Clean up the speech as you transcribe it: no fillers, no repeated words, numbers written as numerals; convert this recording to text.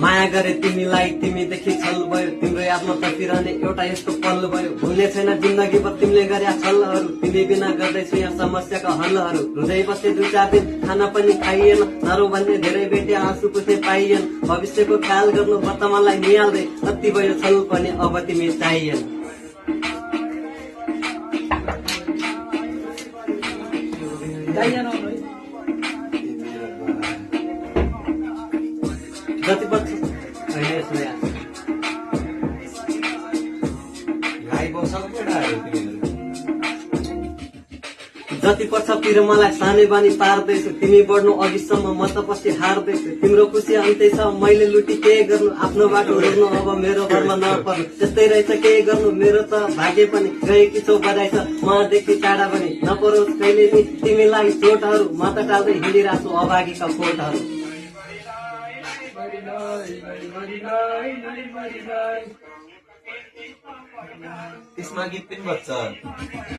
माया गरे तिमीलाई तिमीदेखि छल भयो तिम्रो यादमा तर्किरहने एउटा यस्तो पल भयो भुल्ने छैन जिन्दगीभर तिमीले गरे छलहरू तिमी बिना गर्दैछु यहाँ समस्याका हलहरू हृदय बसे 2-4 दिन खाना पनि खाइएन नरो भन्ने धेरै बेटे आँसु पुछे पाइएन भविष्यको ख्याल गर्नु वर्तमानलाई निहाल्दै कति भयो छल पनि अब तिमी चाहिएन जति पर्छ जति पर्छ पिर मलाई सानै बानी पार्दैछु तिमी बढ्नु अघिसम्म म त पछि हार्दैछु तिम्रो खुसी अन्तै छ मैले लुटी के गर्नु आफ्नो बाटो रोज्नु अब मेरो घरमा नपर्नु त्यस्तै रहेछ के गर्नु मेरो त भाग्य पनि गएकी छौ बधाई छ मदेखि टाढा पनि नपरोस् कहिले नि तिमीलाई चोटहरू म त टाल्दै हिँडिरहेको छु अभागीका फोटहरू त्यसमा गीत पनि बज्छ